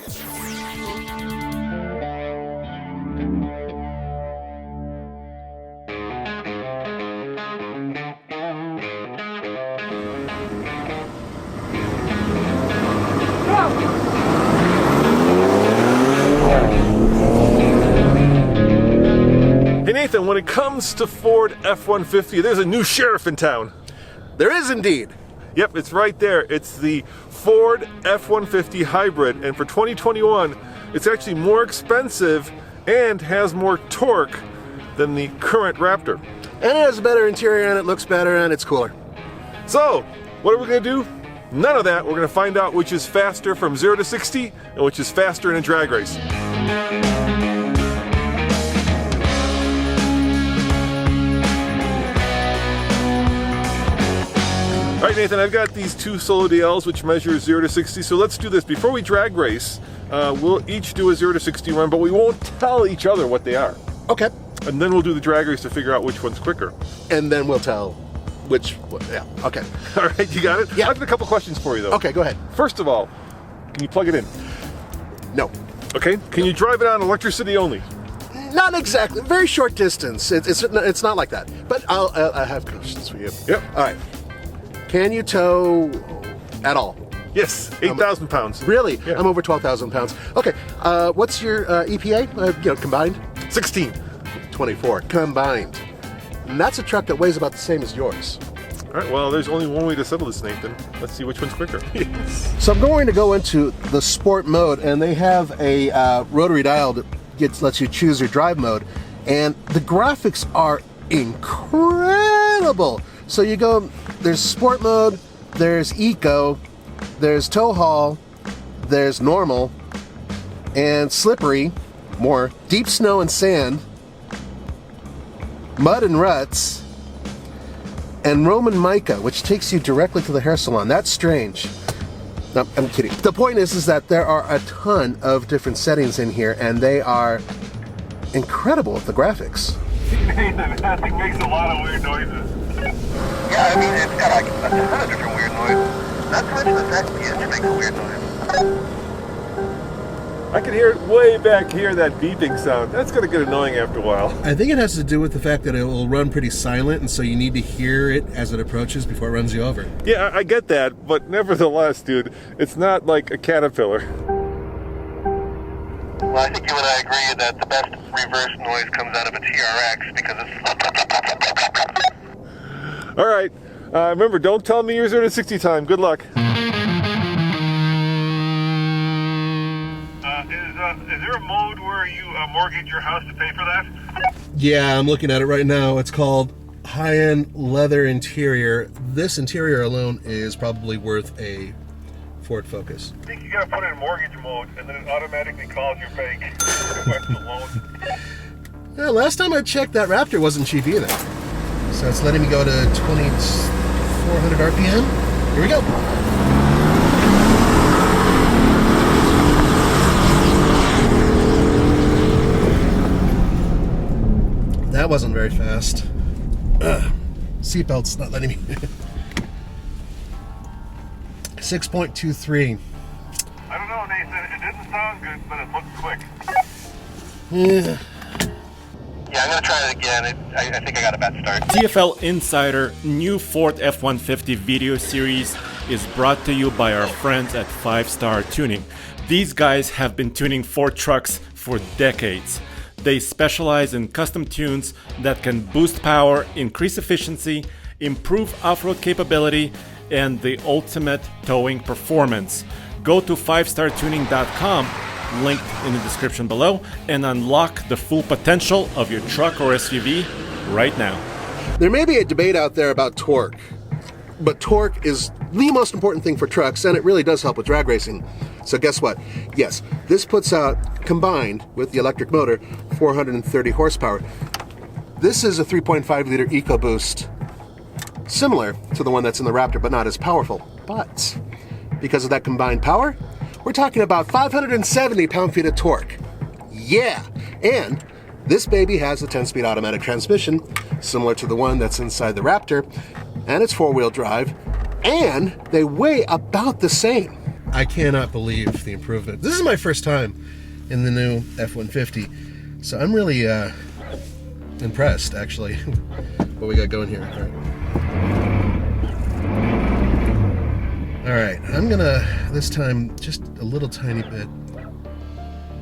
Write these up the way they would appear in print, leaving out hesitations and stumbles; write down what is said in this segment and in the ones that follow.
Hey Nathan, when it comes to Ford F-150, there's a new sheriff in town. There is indeed. Yep, it's right there. It's the Ford F-150 hybrid, and for 2021, it's actually more expensive and has more torque than the current Raptor. And it has a better interior, and it looks better, and it's cooler. So, what are we going to do? None of that. We're going to find out which is faster from 0 to 60 and which is faster in a drag race. All right, Nathan, I've got these two Solo DLs which measure 0 to 60, so let's do this. Before we drag race, we'll each do a 0 to 60 run, but we won't tell each other what they are. Okay. And then we'll do the drag race to figure out which one's quicker. And then we'll tell yeah, okay. All right, you got it? Yeah. I've got a couple questions for you, though. Okay, go ahead. First of all, can you plug it in? No. Okay. Can you drive it on electricity only? Not exactly. Very short distance. It's not like that. But I have questions for you. Yep. All right. Can you tow at all? Yes, 8,000 pounds. Really? Yeah. I'm over 12,000 pounds. Okay. What's your EPA? Combined? 16. 24. Combined. And that's a truck that weighs about the same as yours. All right, well, there's only one way to settle this, Nathan. Let's see which one's quicker. So I'm going to go into the sport mode, and they have a rotary dial that lets you choose your drive mode, and the graphics are incredible. So you go, there's sport mode, there's eco, there's tow haul, there's normal, and slippery, more deep snow and sand, mud and ruts, and Roman mica, which takes you directly to the hair salon. That's strange. No, I'm kidding. The point is that there are a ton of different settings in here, and they are incredible with the graphics. Nathan, that thing makes a lot of weird noises. Yeah, I mean, it's got like a ton of different weird noises. Not to mention the fact that the engine makes a weird noise. I can hear it way back here, that beeping sound. That's going to get annoying after a while. I think it has to do with the fact that it will run pretty silent, and so you need to hear it as it approaches before it runs you over. Yeah, I get that, but nevertheless, dude, it's not like a Caterpillar. Well, I think you and I agree that the best reverse noise comes out of a TRX because it's... All right, remember, don't tell me your 0 to 60 time. Good luck. Is there a mode where you mortgage your house to pay for that? Yeah, I'm looking at it right now. It's called high-end leather interior. This interior alone is probably worth a Ford Focus. I think you gotta put it in mortgage mode, and then it automatically calls your bank. Request a loan. Yeah, last time I checked, that Raptor wasn't cheap either. So it's letting me go to 2,400 RPM. Here we go. That wasn't very fast. Seatbelt's not letting me. 6.23. I don't know, Nathan. It didn't sound good, but it looked quick. Yeah. Yeah, I'm going to try it again. I think I got a bad start. TFL Insider new Ford F-150 video series is brought to you by our friends at 5 Star Tuning. These guys have been tuning Ford trucks for decades. They specialize in custom tunes that can boost power, increase efficiency, improve off-road capability, and the ultimate towing performance. Go to 5startuning.com, linked in the description below, and unlock the full potential of your truck or SUV right now. There may be a debate out there about torque, but torque is the most important thing for trucks, and it really does help with drag racing. So guess what? Yes, this puts out, combined with the electric motor, 430 horsepower. This is a 3.5 liter EcoBoost, similar to the one that's in the Raptor, but not as powerful. But because of that combined power, we're talking about 570 pound-feet of torque. Yeah, and this baby has a 10-speed automatic transmission, similar to the one that's inside the Raptor, and it's 4-wheel drive, and they weigh about the same. I cannot believe the improvement. This is my first time in the new F-150, so I'm really impressed, actually, what we got going here. All right, I'm gonna, this time, just a little tiny bit.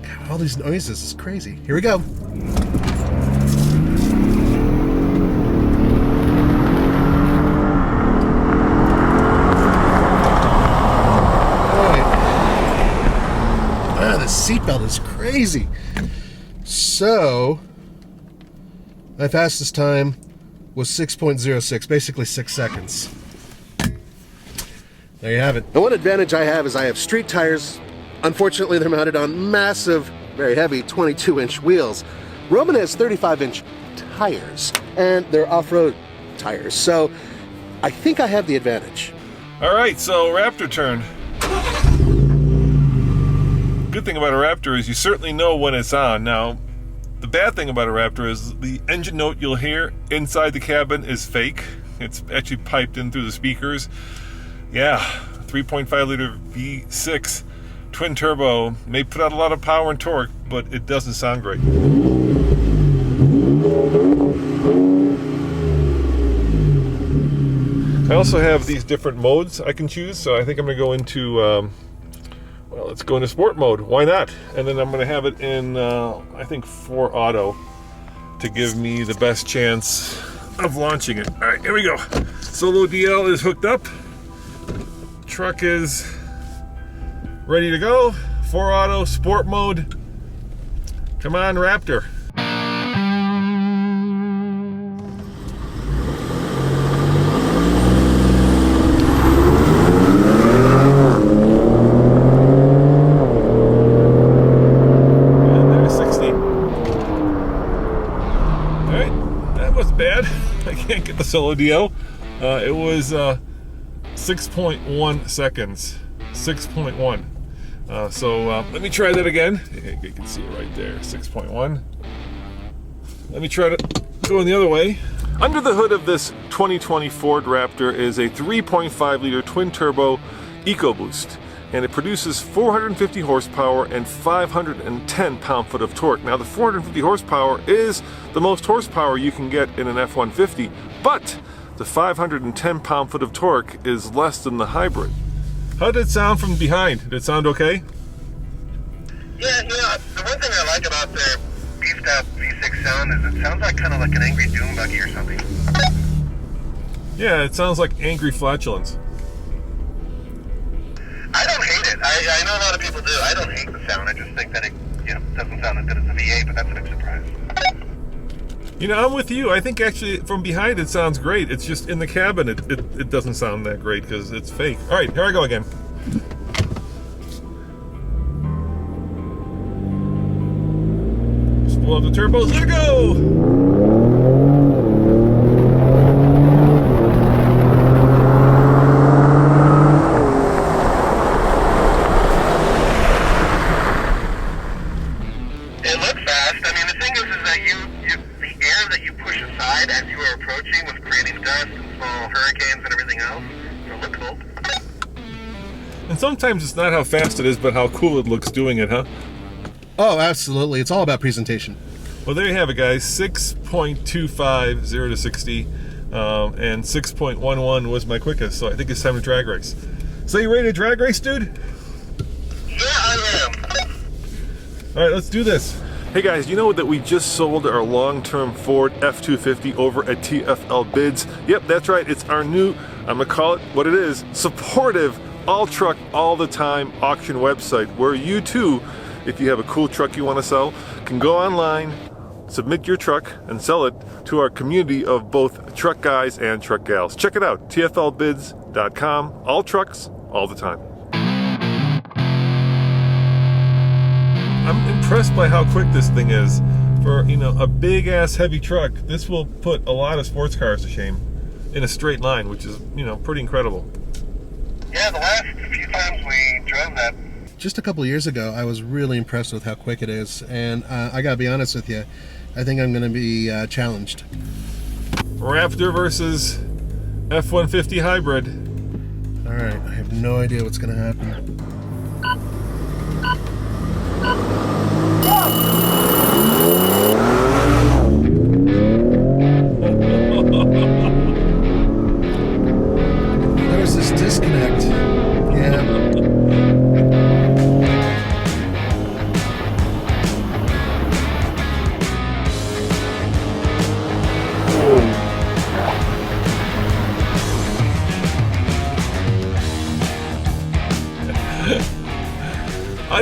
God, all these noises is crazy. Here we go. The seatbelt is crazy. So, my fastest time was 6.06, basically 6 seconds. There you have it. And one advantage I have is I have street tires. Unfortunately, they're mounted on massive, very heavy 22-inch wheels. Roman has 35-inch tires, and they're off-road tires. So, I think I have the advantage. All right, so Raptor turn. Good thing about a Raptor is you certainly know when it's on. Now, the bad thing about a Raptor is the engine note you'll hear inside the cabin is fake. It's actually piped in through the speakers. Yeah, 3.5 liter V6 twin turbo may put out a lot of power and torque, but it doesn't sound great. I also have these different modes I can choose, so I think I'm going to go into well, let's go into sport mode. Why not? And then I'm going to have it in, I think, 4 auto to give me the best chance of launching it. All right, here we go. Solo DL is hooked up. Truck is ready to go. 4 auto, sport mode. Come on, Raptor. Bad. I can't get the solo DL. It was 6.1 seconds. 6.1. So let me try that again. You can see it right there. 6.1. Let me try to go the other way. Under the hood of this 2020 Ford Raptor is a 3.5 liter twin turbo EcoBoost, and it produces 450 horsepower and 510 pound-foot of torque. Now, the 450 horsepower is the most horsepower you can get in an F-150, but the 510 pound-foot of torque is less than the hybrid. How did it sound from behind? Did it sound okay? Yeah, the one thing I like about their beefed up V6 sound is it sounds like kind of like an angry dune buggy or something. Yeah, it sounds like angry flatulence. I don't hate it. I know a lot of people do. I don't hate the sound. I just think that it doesn't sound as good as the V8, but that's a big surprise. You know, I'm with you. I think actually from behind it sounds great. It's just in the cabin it doesn't sound that great because it's fake. All right, here I go again. Just pull up the turbos. There we go! And sometimes it's not how fast it is, but how cool it looks doing it, huh? Oh, absolutely. It's all about presentation. Well, there you have it, guys. 6.25, 0 to 60, and 6.11 was my quickest, so I think it's time to drag race. So you ready to drag race, dude? Yeah, I am. All right, let's do this. Hey guys, you know that we just sold our long-term Ford F-250 over at TFL Bids? Yep, that's right. It's our new, I'm gonna call it what it is, supportive, all truck, all the time auction website where you too, if you have a cool truck you want to sell, can go online, submit your truck, and sell it to our community of both truck guys and truck gals. Check it out, tflbids.com, all trucks, all the time. I'm impressed by how quick this thing is. For, you know, a big ass heavy truck, this will put a lot of sports cars to shame in a straight line, which is, you know, pretty incredible. Yeah, the last few times we drove that. Just a couple of years ago, I was really impressed with how quick it is, and I gotta be honest with you, I think I'm gonna be challenged. Raptor versus F-150 hybrid. All right, I have no idea what's gonna happen.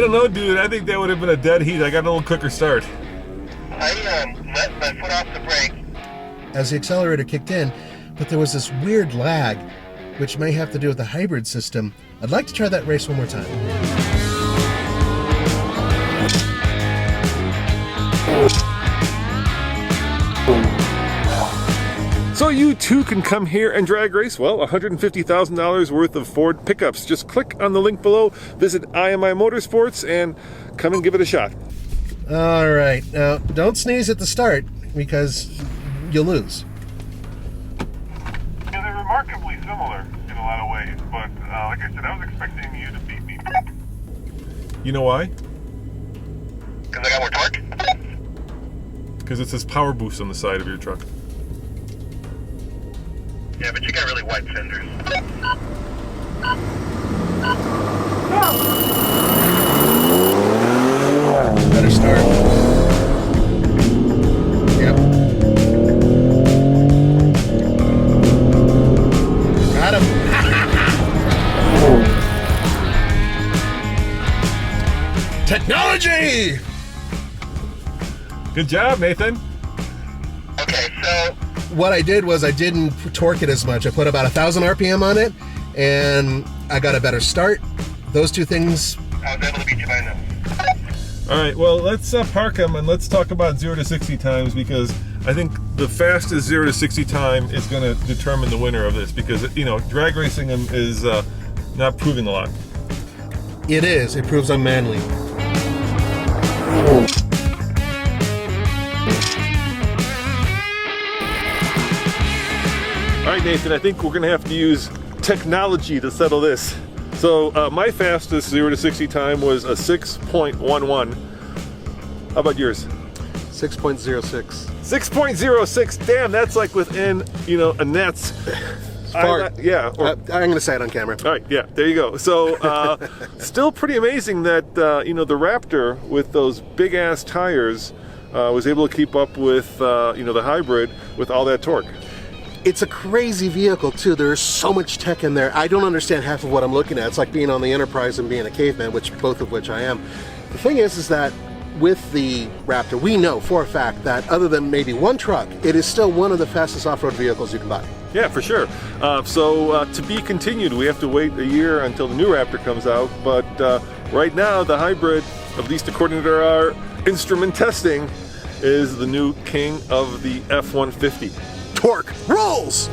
don't know, dude. I think that would have been a dead heat. I got a little quicker start. I let my foot off the brake. As the accelerator kicked in, but there was this weird lag, which may have to do with the hybrid system. I'd like to try that race one more time. So you too can come here and drag race, well, $150,000 worth of Ford pickups. Just click on the link below, visit IMI Motorsports, and come and give it a shot. All right, now don't sneeze at the start because you'll lose. Yeah, they're remarkably similar in a lot of ways, but like I said, I was expecting you to beat me. You know why? Because I got more torque. Because it says power boost on the side of your truck. Yeah, but you got really wide fenders. Better start. Yep. Got him. Technology! Good job, Nathan. Okay, so What I did was I didn't torque it as much. I put about 1,000 RPM on it, and I got a better start. Those two things. I was able to beat you by enough. All right, well, let's park them and let's talk about 0 to 60 times, because I think the fastest 0 to 60 time is going to determine the winner of this, because, you know, drag racing them is not proving a lot. It is. It proves I'm manly. All right, Nathan, I think we're going to have to use technology to settle this. So my fastest 0 to 60 time was a 6.11. How about yours? 6.06. 6.06. Damn, that's like within, you know, a net's. Far. Yeah. Or, I'm going to say it on camera. all right, yeah, there you go. So still pretty amazing that, you know, the Raptor with those big ass tires was able to keep up with, you know, the hybrid with all that torque. It's a crazy vehicle too. There's so much tech in there. I don't understand half of what I'm looking at. It's like being on the Enterprise and being a caveman, both of which I am. The thing is that with the Raptor, we know for a fact that other than maybe one truck, it is still one of the fastest off-road vehicles you can buy. Yeah, for sure. So to be continued, we have to wait a year until the new Raptor comes out. But right now, the hybrid, at least according to our instrument testing, is the new king of the F-150. Torque rolls!